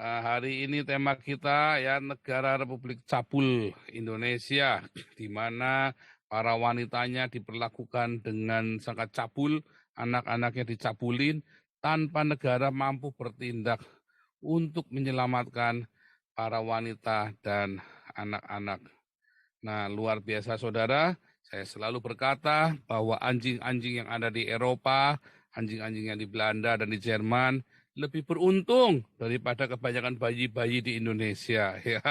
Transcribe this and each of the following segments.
Hari ini tema kita ya negara Republik Cabul Indonesia, di mana para wanitanya diperlakukan dengan sangat cabul, anak-anaknya dicabulin tanpa negara mampu bertindak untuk menyelamatkan para wanita dan anak-anak. Nah, luar biasa saudara, saya selalu berkata bahwa anjing-anjing yang ada di Eropa, anjing-anjing yang di Belanda dan di Jerman, lebih beruntung daripada kebanyakan bayi-bayi di Indonesia. Ya,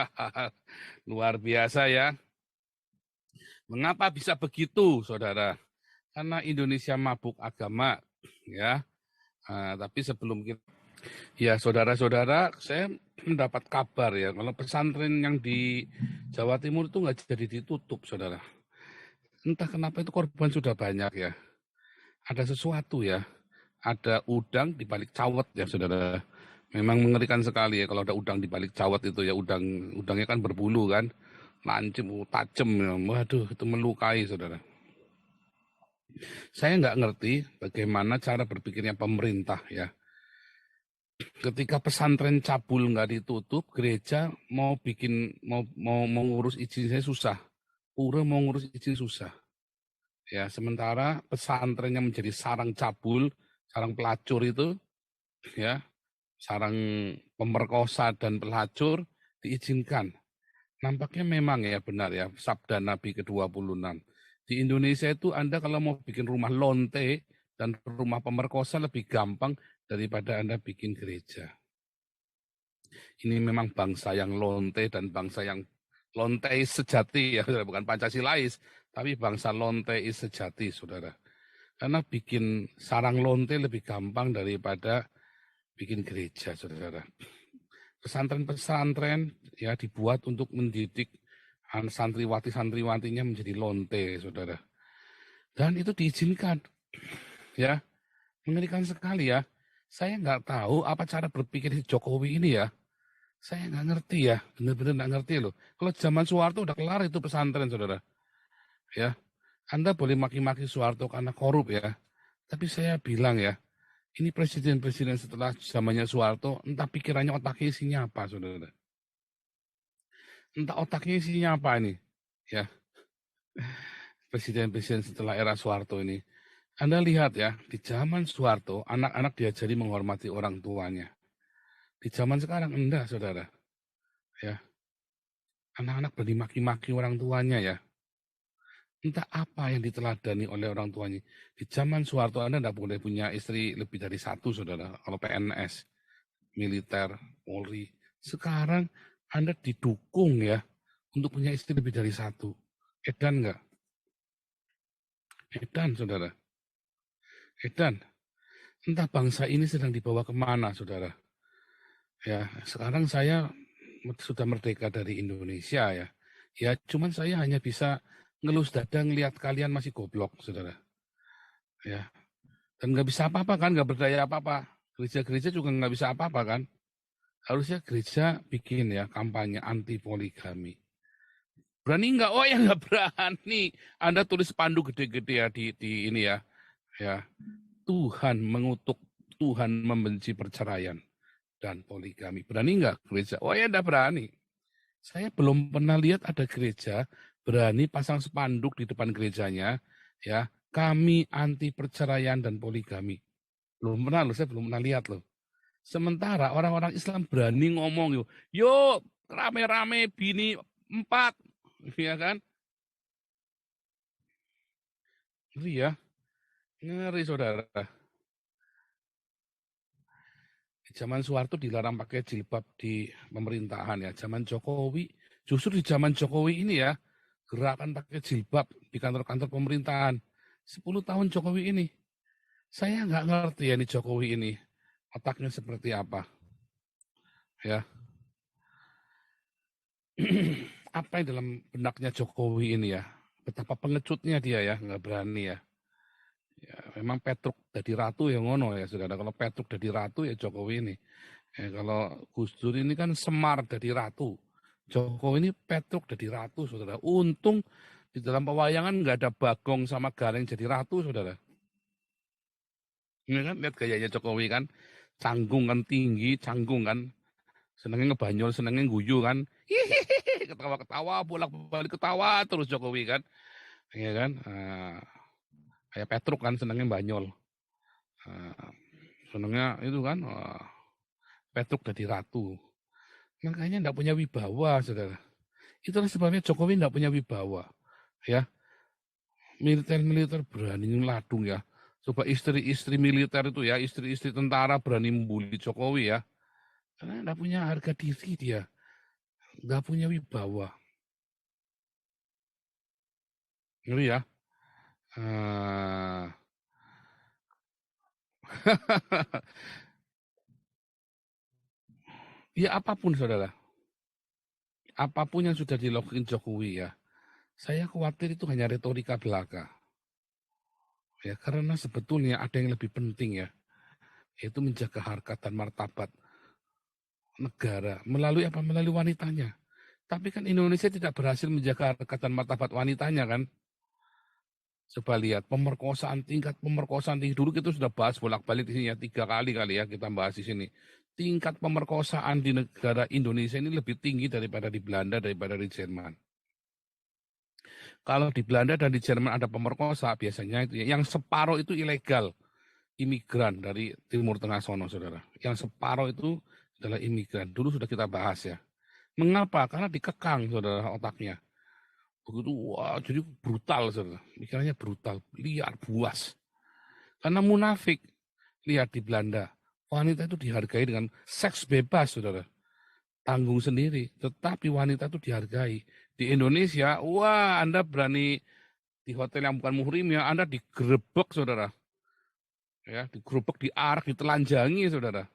luar biasa ya. Mengapa bisa begitu, saudara? Karena Indonesia mabuk agama, ya. Tapi sebelum kita, ya saudara-saudara, saya mendapat kabar ya, kalau pesantren yang di Jawa Timur itu nggak jadi ditutup, saudara. Entah kenapa itu korban sudah banyak ya. Ada sesuatu ya. Ada udang di balik cawet ya, saudara. Memang mengerikan sekali ya kalau ada udang di balik cawet itu ya. Udangnya kan berbulu kan. Lancip, tajam ya. Waduh, itu melukai, saudara. Saya nggak ngerti bagaimana cara berpikirnya pemerintah ya. Ketika pesantren cabul nggak ditutup, gereja mau ngurus izin saya susah. Pura mau ngurus izin susah. Ya, sementara pesantrennya menjadi sarang cabul, sarang pelacur itu, ya, sarang pemerkosa dan pelacur diizinkan. Nampaknya memang ya benar ya, sabda Nabi ke-26. Di Indonesia itu Anda kalau mau bikin rumah lonte dan rumah pemerkosa lebih gampang daripada Anda bikin gereja. Ini memang bangsa yang lonte dan bangsa yang lonteis sejati ya, bukan Pancasilais, tapi bangsa lonteis sejati, saudara. Karena bikin sarang lonte lebih gampang daripada bikin gereja, saudara. Pesantren-pesantren ya dibuat untuk mendidik santriwati-santriwatinya menjadi lonte, saudara. Dan itu diizinkan, ya. Mengerikan sekali ya. Saya nggak tahu apa cara berpikir Jokowi ini ya. Saya nggak ngerti ya, benar-benar nggak ngerti loh. Kalau zaman Soeharto udah kelar itu pesantren, saudara. Ya, Anda boleh maki-maki Soeharto karena korup ya. Tapi saya bilang ya, ini presiden-presiden setelah zamannya Soeharto, entah pikirannya otaknya isinya apa, saudara. Entah otaknya isinya apa ini. Ya, presiden-presiden setelah era Soeharto ini. Anda lihat ya, di zaman Soeharto, anak-anak diajari menghormati orang tuanya. Di zaman sekarang enggak, saudara. Ya, anak-anak berani maki-maki orang tuanya ya. Entah apa yang diteladani oleh orang tuanya. Di zaman Soeharto Anda tidak boleh punya istri lebih dari satu, saudara. Kalau PNS, militer, Polri. Sekarang Anda didukung ya untuk punya istri lebih dari satu. Edan nggak? Edan, saudara. Edan. Entah bangsa ini sedang dibawa kemana, saudara. Ya, sekarang saya sudah merdeka dari Indonesia ya. Ya, cuman saya hanya bisa ngelus dada ngelihat kalian masih goblok, saudara. Ya, dan nggak bisa apa-apa kan, nggak berdaya apa-apa. Gereja-gereja juga nggak bisa apa-apa kan. Harusnya gereja bikin ya kampanye anti poligami. Berani nggak? Oh ya nggak berani. Anda tulis spanduk gede-gede ya di ini ya. Ya, Tuhan mengutuk, Tuhan membenci perceraian dan poligami. Berani nggak gereja? Oh ya nggak berani. Saya belum pernah lihat ada gereja berani pasang spanduk di depan gerejanya, ya, kami anti perceraian dan poligami. Belum pernah loh, saya belum pernah lihat loh. Sementara orang-orang Islam berani ngomong, yuk rame-rame bini 4, ya kan? Ngeri ya, ngeri saudara. Di zaman Soeharto dilarang pakai jilbab di pemerintahan ya. Zaman Jokowi, justru di zaman Jokowi ini ya, gerakan pakai jilbab di kantor-kantor pemerintahan. 10 tahun Jokowi ini. Saya nggak ngerti ya ini Jokowi ini. Otaknya seperti apa. Ya. Apa yang dalam benaknya Jokowi ini ya. Betapa pengecutnya dia ya, nggak berani ya. Ya, memang Petruk jadi ratu ya ngono ya, saudara. Kalau Petruk jadi ratu ya Jokowi ini. Kalau Gus Dur ini kan Semar jadi ratu. Jokowi ini Petruk jadi ratu, saudara. Untung di dalam pewayangan nggak ada Bagong sama Gareng jadi ratu, saudara. Ini kan lihat gayanya Jokowi kan, canggung kan tinggi, canggung kan. Senengnya ngebanyol, senengnya guyu kan. Hihihi, ketawa-ketawa, bolak-balik ketawa terus Jokowi kan. Iya kan? Kayak Petruk kan senengnya banyol. Ah, senengnya itu kan Petruk jadi ratu. Makanya enggak punya wibawa, saudara. Itulah sebabnya Jokowi enggak punya wibawa. Ya, militer-militer berani ngeladung ya. Coba istri-istri militer itu ya, istri-istri tentara berani membuli Jokowi ya. Karena enggak punya harga diri dia. Enggak punya wibawa. Ngeri ya. Uh, ya apapun saudara. Apapun yang sudah dilakukan Jokowi ya. Saya khawatir itu hanya retorika belaka. Ya, karena sebetulnya ada yang lebih penting ya, yaitu menjaga harkat dan martabat negara melalui apa? Melalui wanitanya. Tapi kan Indonesia tidak berhasil menjaga harkat dan martabat wanitanya kan. Coba lihat tingkat pemerkosaan tinggi dulu kita sudah bahas bolak-balik di sini ya 3 kali kali ya kita bahas di sini. Tingkat pemerkosaan di negara Indonesia ini lebih tinggi daripada di Belanda, daripada di Jerman. Kalau di Belanda dan di Jerman ada pemerkosa biasanya itu yang separuh itu ilegal, imigran dari Timur Tengah sono, saudara. Yang separuh itu adalah imigran. Dulu sudah kita bahas ya. Mengapa? Karena dikekang, saudara, otaknya. Begitu, wah, jadi brutal, saudara. Pikirannya brutal, liar, buas. Karena munafik. Lihat di Belanda, wanita itu dihargai dengan seks bebas, saudara. Tanggung sendiri, tetapi wanita itu dihargai. Di Indonesia, wah, Anda berani di hotel yang bukan muhrim ya, Anda digerebek, saudara. Ya, digerobak, diarak, ditelanjangi, saudara.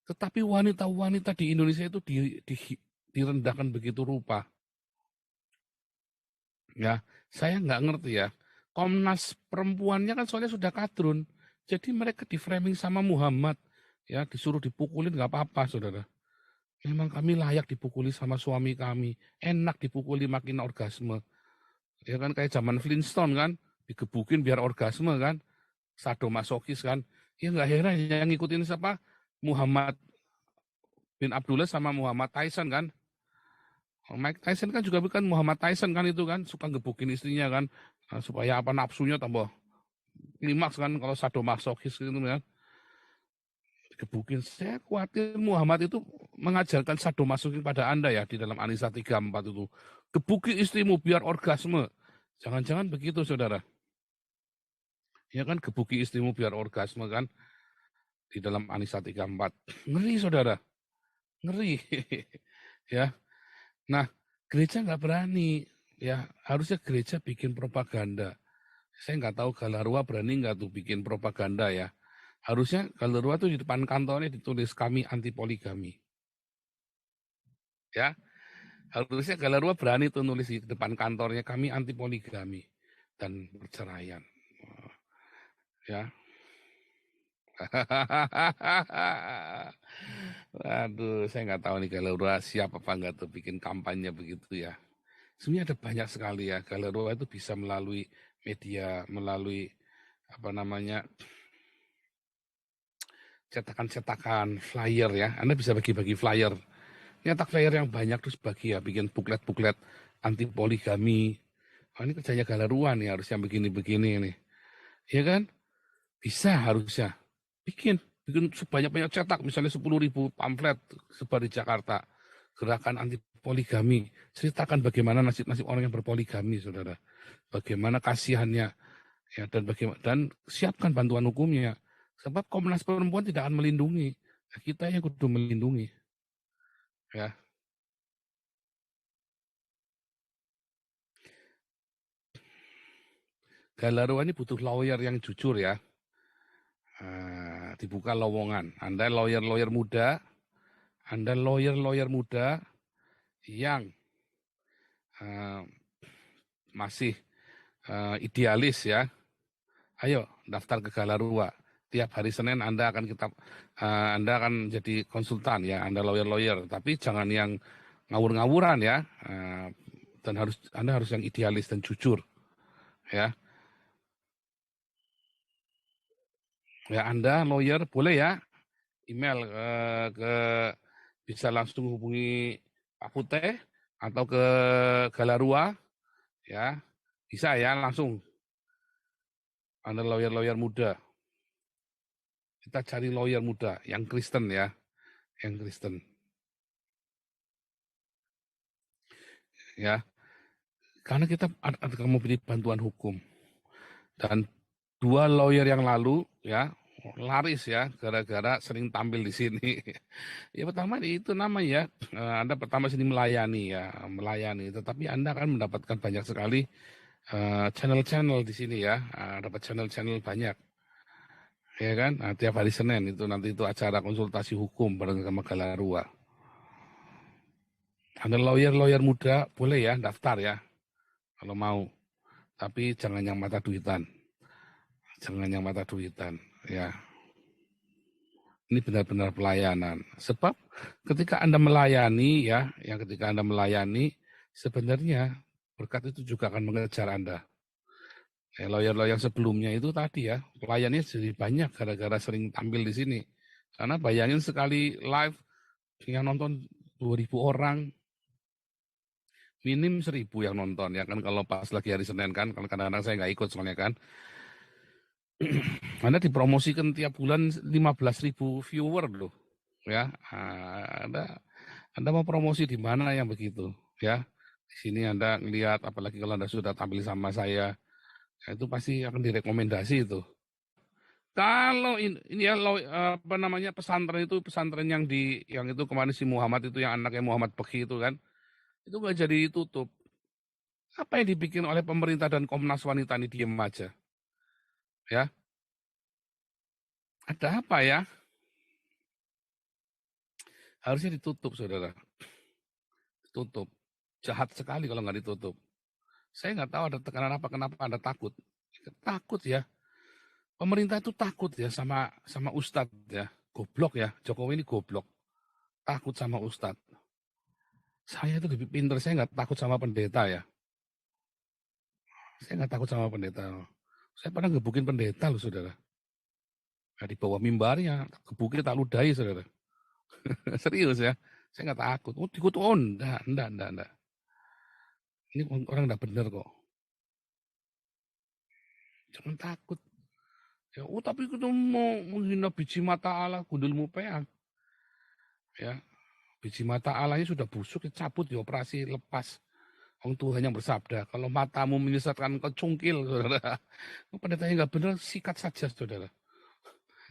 Tetapi wanita-wanita di Indonesia itu direndahkan begitu rupa. Ya, saya nggak ngerti ya. Komnas perempuannya kan soalnya sudah kadrun. Jadi mereka di framing sama Muhammad. Ya, disuruh dipukulin nggak apa-apa, saudara. Memang kami layak dipukuli sama suami kami. Enak dipukuli makin orgasme. Ya kan kayak zaman Flintstone kan. Digebukin biar orgasme kan. Sadomasokis kan. Ya nggak heran yang ngikutin siapa? Muhammad bin Abdullah sama Muhammad Tyson kan. Mike Tyson kan juga bukan Muhammad Tyson kan itu kan. Suka gebukin istrinya kan. Supaya apa nafsunya tambah klimaks kan kalau sadomasokis gitu kan. Gebukin. Saya khawatir Muhammad itu mengajarkan sadomasokis pada Anda ya di dalam An-Nisa 34 itu. Gebuki istrimu biar orgasme. Jangan-jangan begitu saudara. Ya kan gebuki istrimu biar orgasme kan di dalam An-Nisa 34. Ngeri saudara. Ngeri. Ya. Nah, gereja nggak berani. Ya, harusnya gereja bikin propaganda. Saya nggak tahu Galarua berani nggak tuh bikin propaganda ya. Harusnya Galarua tuh di depan kantornya ditulis kami anti poligami. Ya, harusnya Galarua berani tuh nulis di depan kantornya kami anti poligami dan perceraian. Ya. Aduh, saya nggak tahu nih Galarua siap apa nggak tuh bikin kampanye begitu ya. Sebenarnya ada banyak sekali ya. Galarua itu bisa melalui media, melalui apa namanya cetakan-cetakan flyer ya. Anda bisa bagi-bagi flyer. Nyetak flyer yang banyak terus bagi ya, bikin buklet-buklet anti poligami. Oh, ini kerjanya Galarua nih harusnya begini-begini nih. Ya kan? Bisa harusnya. Bikin sebanyak-banyak cetak, misalnya 10.000 pamflet sebar di Jakarta. Gerakan anti poligami. Ceritakan bagaimana nasib-nasib orang yang berpoligami, saudara. Bagaimana kasihannya. Ya, dan siapkan bantuan hukumnya. Sebab Komnas Perempuan tidak akan melindungi. Kita yang kudu melindungi. Ya. Galarua ini butuh lawyer yang jujur ya. Dibuka lowongan. Anda lawyer-lawyer muda, Anda lawyer-lawyer muda yang uh, masih idealis ya. Ayo daftar ke Galarua. Tiap hari Senin Anda akan jadi konsultan ya, Anda lawyer-lawyer, tapi jangan yang ngawur-ngawuran ya. Dan Anda harus yang idealis dan jujur ya. Ya Anda lawyer boleh ya email ke bisa langsung hubungi Pak Putih atau ke Galarua, ya bisa ya langsung. Anda lawyer-lawyer muda, kita cari lawyer muda yang Kristen ya, yang Kristen ya, karena kita akan memberi bantuan hukum. Dan 2 lawyer yang lalu ya laris ya gara-gara sering tampil di sini. Ya pertama itu namanya Anda pertama sini melayani ya, melayani. Tetapi Anda akan mendapatkan banyak sekali channel-channel di sini ya, dapat channel-channel banyak. Ya kan, nah, tiap hari Senin itu nanti itu acara konsultasi hukum bareng sama Galarua. Anda lawyer-lawyer muda boleh ya daftar ya kalau mau. Tapi jangan yang mata duitan. Jangan yang mata duitan ya. Ini benar-benar pelayanan. Sebab ketika Anda melayani ya, yang ketika Anda melayani sebenarnya berkat itu juga akan mengejar Anda. Ya, lawyer-lawyer sebelumnya itu tadi ya, pelayannya jadi banyak gara-gara sering tampil di sini. Karena bayangin sekali live yang nonton 2.000 orang, minim 1.000 yang nonton ya kan kalau pas lagi hari Senin kan, kalau kadang-kadang saya nggak ikut soalnya kan. Anda dipromosikan tiap bulan 15.000 viewer loh, ya. Anda mau promosi di mana yang begitu, ya? Di sini Anda ngelihat, apalagi kalau Anda sudah tampil sama saya, ya itu pasti akan direkomendasi itu. Kalau ini ya apa namanya pesantren itu pesantren yang itu kemarin si Muhammad itu yang anaknya Muhammad Bekhi itu kan, itu nggak jadi tutup. Apa yang dibikin oleh pemerintah dan Komnas Wanita ini diem aja, ya? Ada apa ya? Harusnya ditutup, saudara. Ditutup. Jahat sekali kalau nggak ditutup. Saya nggak tahu ada tekanan apa, kenapa Anda takut. Takut ya. Pemerintah itu takut ya sama Ustadz ya. Goblok ya. Jokowi ini goblok. Takut sama Ustadz. Saya itu lebih pintar. Saya nggak takut sama pendeta ya. Saya nggak takut sama pendeta. Saya pernah gebukin pendeta loh, saudara. Nah, di bawah mimbarnya. Gebukin tak ludahi, saudara. Serius ya. Saya nggak takut. Oh, dikutuk. Oh, enggak. Ini orang nggak benar kok. Jangan takut. Ya, oh tapi kita mau menghina biji mata Allah, gundulmu peang. Ya, biji mata Allahnya sudah busuk, dicabut, dioperasi, lepas. Orang Tuhan yang bersabda, kalau matamu menyesatkan kau cungkil, saudara. Pendetanya nggak benar, sikat saja, saudara.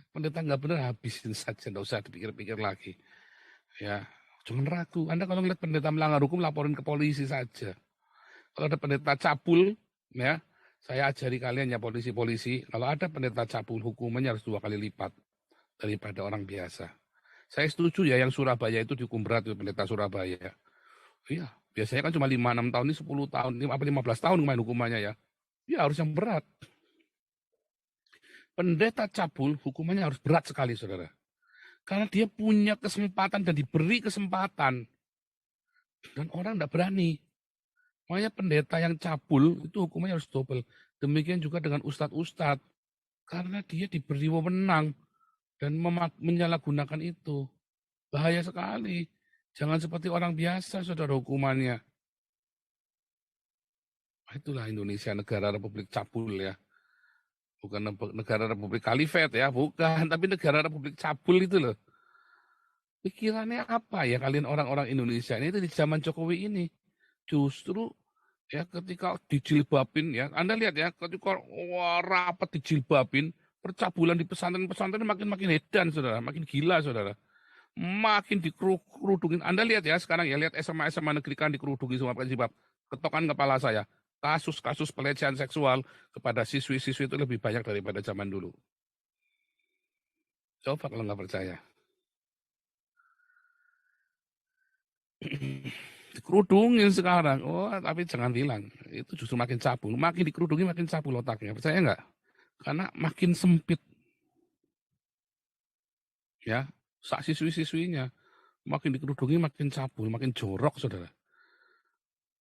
Pendeta nggak benar, habisin saja, nggak usah dipikir-pikir lagi. Ya, jangan ragu. Anda kalau ngeliat pendeta melanggar hukum, laporin ke polisi saja. Kalau ada pendeta cabul, ya, saya ajari kalian ya polisi-polisi, kalau ada pendeta cabul, hukumannya harus 2 kali lipat daripada orang biasa. Saya setuju ya yang Surabaya itu dihukum berat, itu pendeta Surabaya. Iya, biasanya kan cuma 5-6 tahun, ini 10 tahun, 15 tahun kemarin hukumannya ya. Ya harus yang berat. Pendeta cabul hukumannya harus berat sekali, saudara. Karena dia punya kesempatan dan diberi kesempatan. Dan orang tidak berani. Makanya pendeta yang cabul itu hukumannya harus double. Demikian juga dengan ustadz-ustadz. Karena dia diberi wewenang dan menyalahgunakan itu. Bahaya sekali. Jangan seperti orang biasa, saudara, hukumannya. Itulah Indonesia, negara Republik Cabul ya. Bukan negara Republik Khalifat ya, bukan. Tapi negara Republik Cabul itu loh. Pikirannya apa ya kalian orang-orang Indonesia ini itu di zaman Jokowi ini. Justru ya ketika dijilbabin ya, Anda lihat ya, ketika rapat dijilbabin, percabulan di pesantren-pesantren makin edan, saudara. Makin gila, saudara. Makin dikerudungin. Anda lihat ya sekarang ya, lihat SMA-SMA negeri kan dikerudungi semua pakai jilbab. Ketokan kepala saya. Kasus-kasus pelecehan seksual kepada siswi-siswi itu lebih banyak daripada zaman dulu. Coba kalau nggak percaya. Dikerudungin sekarang. Oh, tapi jangan bilang. Itu justru makin cabul. Makin dikerudungi makin cabul otaknya. Percaya nggak? Karena makin sempit. Ya, siswi-siswinya. Makin dikerudungi makin cabul, makin jorok, saudara.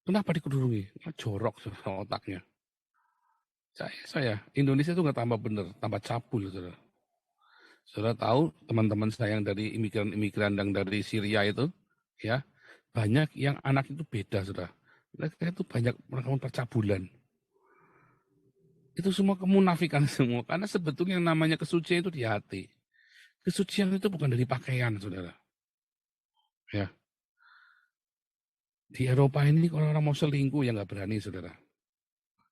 Kenapa dikerudungi? Jorok, saudara, otaknya. Saya Indonesia itu nggak tambah bener, tambah cabul, saudara. Saudara tahu teman-teman saya yang dari imigran-imigran yang dari Syria itu, ya banyak yang anak itu beda, saudara. Mereka itu banyak melakukan percabulan. Itu semua kemunafikan semua. Karena sebetulnya yang namanya kesucian itu di hati. Kesucian itu bukan dari pakaian, saudara. Ya, di Eropa ini kalau orang mau selingkuh ya nggak berani, saudara.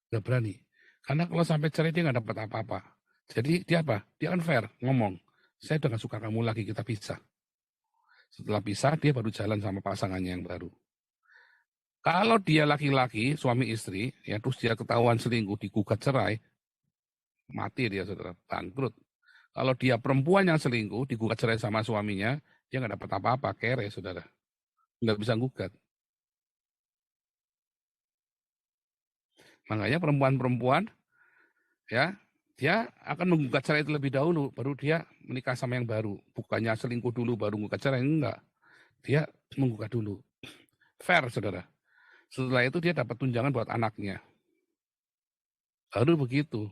Nggak berani. Karena kalau sampai cerai dia nggak dapat apa-apa. Jadi dia apa? Dia kan fair ngomong. Saya udah gak suka kamu lagi, kita pisah. Setelah pisah, dia baru jalan sama pasangannya yang baru. Kalau dia laki-laki, suami istri, ya terus dia ketahuan selingkuh, digugat cerai, mati dia, saudara, bangkrut. Kalau dia perempuan yang selingkuh, digugat cerai sama suaminya, dia nggak dapat apa-apa, kere, saudara. Nggak bisa gugat. Makanya perempuan-perempuan, ya, dia akan menggugat cerai terlebih dahulu, baru dia menikah sama yang baru. Bukannya selingkuh dulu, baru menggugat cerai, enggak. Dia menggugat dulu. Fair, saudara. Setelah itu dia dapat tunjangan buat anaknya. Baru begitu.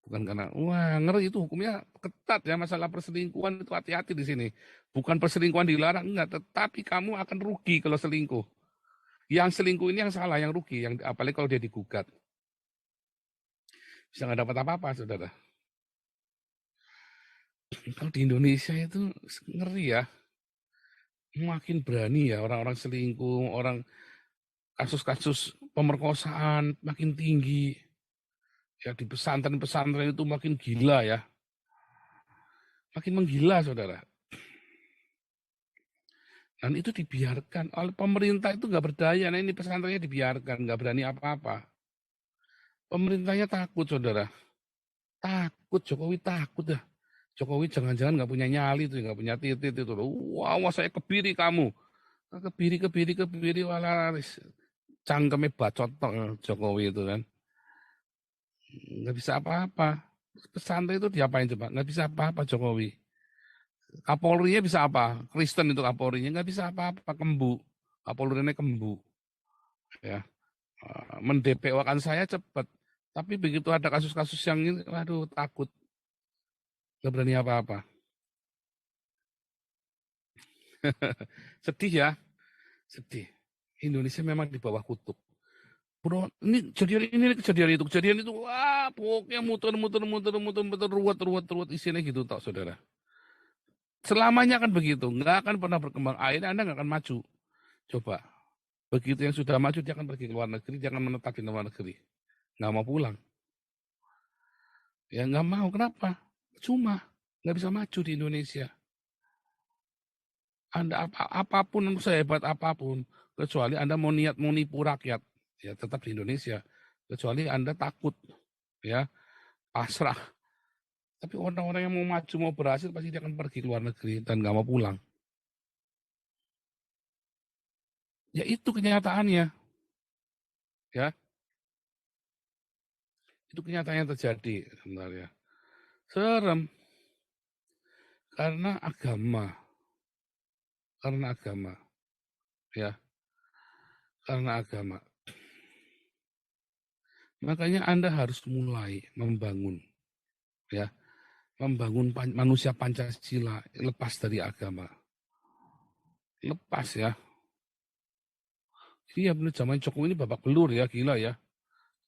Bukan karena, wah ngeri itu hukumnya ketat ya, masalah perselingkuhan itu hati-hati di sini. Bukan perselingkuhan dilarang, enggak. Tetapi kamu akan rugi kalau selingkuh. Yang selingkuh ini yang salah, yang rugi. Yang apalagi kalau dia digugat. Bisa nggak dapat apa-apa, saudara. Kalau di Indonesia itu ngeri ya. Makin berani ya orang-orang selingkuh, orang kasus-kasus pemerkosaan makin tinggi. Ya di pesantren-pesantren itu makin gila ya. Makin menggila, saudara. Dan itu dibiarkan oleh pemerintah itu nggak berdaya. Nah ini pesantrennya dibiarkan, nggak berani apa-apa. Pemerintahnya takut, saudara. Takut, Jokowi takut dah. Jokowi jangan-jangan nggak punya nyali tuh, nggak punya titit itu. Wah, wah saya kebiri kamu. Kebiri, walah cangkeme bacot Jokowi itu kan. Nggak bisa apa-apa. Pesantren itu diapain coba? Nggak bisa apa-apa Jokowi. Kapolrinya bisa apa? Kristen itu Kapolrinya nggak bisa apa-apa, kembu. Kapolrinya kembu. Ya, mendpo-kan saya cepat. Tapi begitu ada kasus-kasus yang ini, waduh takut. Nggak berani apa-apa. Sedih ya, sedih. Indonesia memang di bawah kutub. Bro, kejadian itu, wah, pokoknya muter, ruwet, isinya gitu, tak saudara. Selamanya akan begitu, nggak akan pernah berkembang. Akhirnya Anda nggak akan maju. Coba, begitu yang sudah maju, dia akan pergi ke luar negeri, dia akan menetap di luar negeri. Nggak mau pulang. Ya nggak mau, kenapa? Cuma, nggak bisa maju di Indonesia. Anda apapun, sehebat apapun, kecuali Anda mau niat mau nipu rakyat, ya tetap di Indonesia. Kecuali Anda takut, ya pasrah. Tapi orang-orang yang mau maju, mau berhasil, pasti dia akan pergi ke luar negeri dan nggak mau pulang. Ya itu kenyataannya, ya itu kenyataan yang terjadi sebenarnya. Serem karena agama, karena agama, ya karena agama. Makanya Anda harus mulai membangun, ya membangun manusia Pancasila lepas dari agama. Lepas ya. Iya benar, zaman Jokowi ini babak belur ya, gila ya.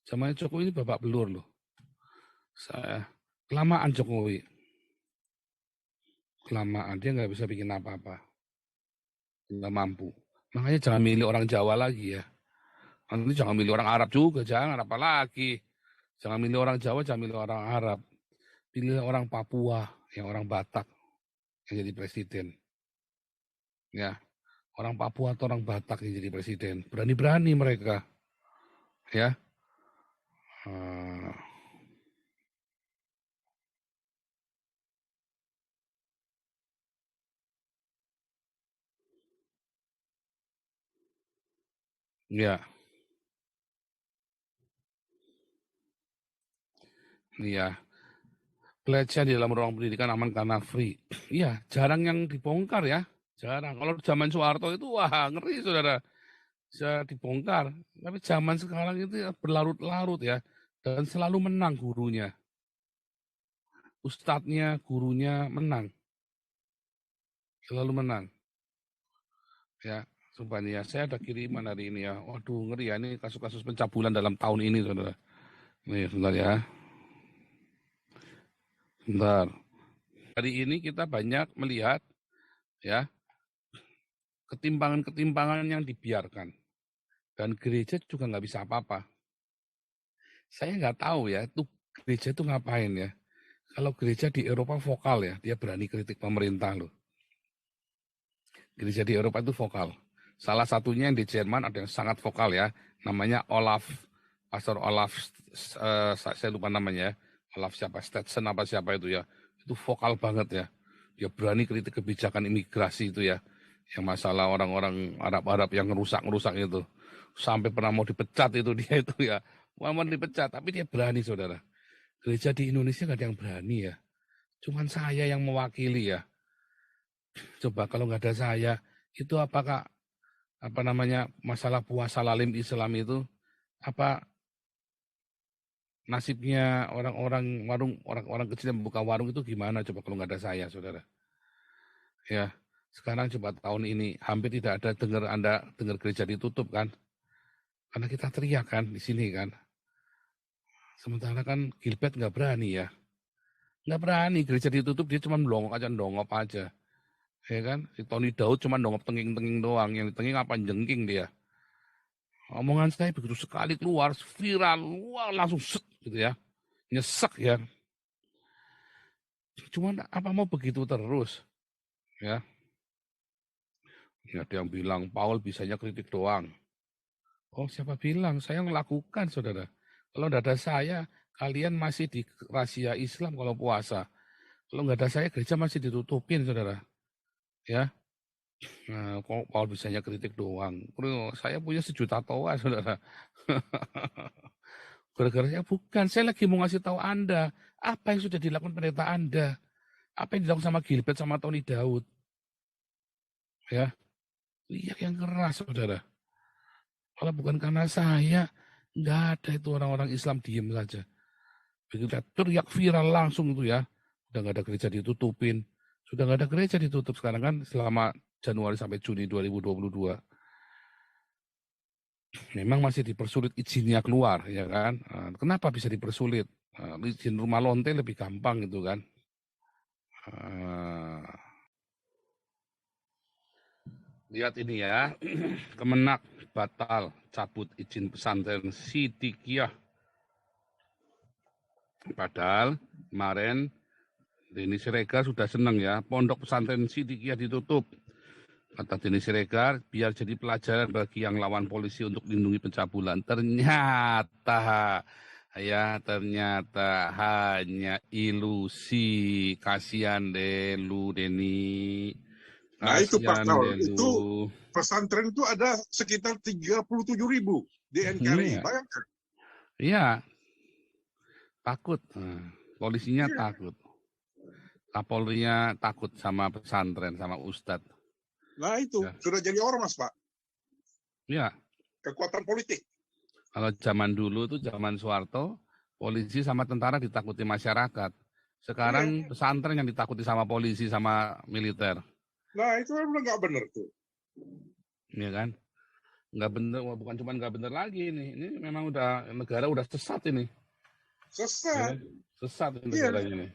Zaman Jokowi ini babak belur loh. Saya kelamaan Jokowi, kelamaan dia nggak bisa bikin apa-apa, nggak mampu. Makanya jangan milih orang Jawa lagi ya. Nanti jangan milih orang Arab juga, jangan apa lagi. Jangan milih orang Jawa, jangan milih orang Arab. Pilih orang Papua, yang orang Batak yang jadi presiden. Ya, orang Papua atau orang Batak yang jadi presiden. Berani-berani mereka. Ya. Uh, ya, iya. Pelecehan di dalam ruang pendidikan aman karena free. Iya, jarang yang dibongkar ya. Jarang. Kalau zaman Soeharto itu wah ngeri saudara. Bisa dibongkar. Tapi zaman sekarang itu ya berlarut-larut ya. Dan selalu menang gurunya. ustadznya, gurunya menang. Selalu menang. Ya, sumpah nih ya, saya ada kiriman hari ini ya. Waduh, ngeri ya, ini kasus-kasus pencabulan dalam tahun ini, saudara. Nih, sebentar ya. Sebentar. Hari ini kita banyak melihat ya ketimpangan-ketimpangan yang dibiarkan. Dan gereja juga nggak bisa apa-apa. Saya nggak tahu ya, tuh gereja itu ngapain ya. Kalau gereja di Eropa vokal ya, dia berani kritik pemerintah loh. Gereja di Eropa itu vokal. Salah satunya yang di Jerman ada yang sangat vokal ya, namanya Pastor Olaf, saya lupa namanya ya, Olaf siapa, Stetson apa siapa itu ya, itu vokal banget ya. Dia berani kritik kebijakan imigrasi itu ya, yang masalah orang-orang Arab-Arab yang ngerusak itu. Sampai pernah mau dipecat itu dia itu ya, mau dipecat, tapi dia berani saudara. Gereja di Indonesia nggak ada yang berani ya, cuman saya yang mewakili ya. Coba kalau nggak ada saya, itu apakah masalah puasa lalim Islam itu apa nasibnya orang-orang kecil yang membuka warung itu gimana coba kalau nggak ada saya, saudara? Ya, sekarang coba tahun ini hampir tidak ada Anda dengar gereja ditutup kan? Karena kita teriak kan di sini kan. Sementara kan Gilbert nggak berani ya. Nggak berani, gereja ditutup, dia cuma dongop aja. Ya kan, si Tony Daud cuma dongop tenging-tenging doang, yang tenging apa jengking dia. Omongan saya begitu sekali keluar, viral, wah langsung set gitu ya. Nyesek ya. Cuman apa mau begitu terus? Ya. Ada yang bilang Paul bisanya kritik doang. Oh, siapa bilang? Saya melakukan, saudara. Kalau tidak ada saya, kalian masih di rahasia Islam kalau puasa. Kalau nggak ada saya, gereja masih ditutupin, saudara. Ya, nah, kok Paul bisanya kritik doang. Saya punya 1 juta toa, saudara. Gara-gara saya bukan. Saya lagi mau ngasih tahu Anda apa yang sudah dilakukan pendeta Anda. Apa yang dilakukan sama Gilbert, sama Tony Daud. Ya, lihat yang keras, saudara. Kalau bukan karena saya, nggak ada itu orang-orang Islam diem saja. Begitu teriak viral langsung itu ya. Udah nggak ada gereja ditutupin. Sudah nggak ada gereja ditutup sekarang kan selama Januari sampai Juni 2022. Memang masih dipersulit izinnya keluar, ya kan? Kenapa bisa dipersulit? Izin rumah lonte lebih gampang gitu kan. Lihat ini ya, Kemenak batal cabut izin pesantren Sidikiyah. Padahal kemarin Denny Siregar sudah senang ya, pondok pesantren Sidikiyah ditutup. Kata Denny Siregar, biar jadi pelajaran bagi yang lawan polisi untuk lindungi pencabulan. Ternyata hanya ilusi. Kasihan deh lu, Denny. Nah itu Pak Taul, itu pesantren itu ada sekitar 37.000 di NKRI, bayangkan. Iya, takut. Polisinya takut. Kapolrinya takut sama pesantren, sama ustadz. Nah itu, sudah jadi ormas Pak. Iya. Kekuatan politik. Kalau zaman dulu tuh, zaman Soeharto, polisi sama tentara ditakuti masyarakat. Sekarang pesantren yang ditakuti sama polisi, sama militer. Nah itu kan udah nggak benar tuh. Iya kan? Nggak bener, bukan cuma nggak bener lagi ini. Ini memang udah negara udah sesat ini. Sesat. Ya, sesat negara ini.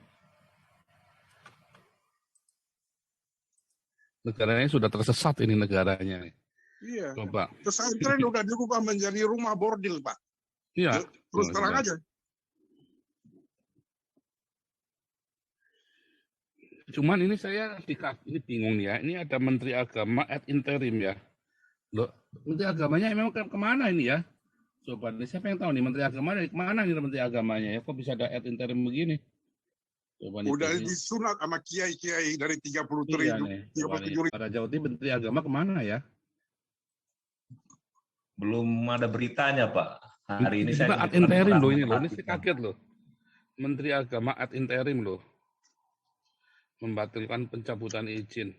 Negaranya sudah tersesat ini negaranya. Iya. Coba. Pesantren udah dirubah menjadi rumah bordil Pak. Iya. Terus terang aja. Cuman ini saya ini bingung nih ya. Ini ada Menteri Agama ad interim ya. Loh, Menteri Agamanya memang kemana ini ya? Coba nih, siapa yang tahu nih Menteri Agama dari kemana nih Menteri Agamanya ya? Kok bisa ada ad interim begini? Coba nih, udah disunat sama kiai-kiai dari 37.000. Iya para Jawa Timur, Menteri Agama kemana ya? Belum ada beritanya Pak. Hari ini saya ad interim loh ini loh. Ini saya kaget loh. Menteri Agama ad interim loh. Membatalkan pencabutan izin.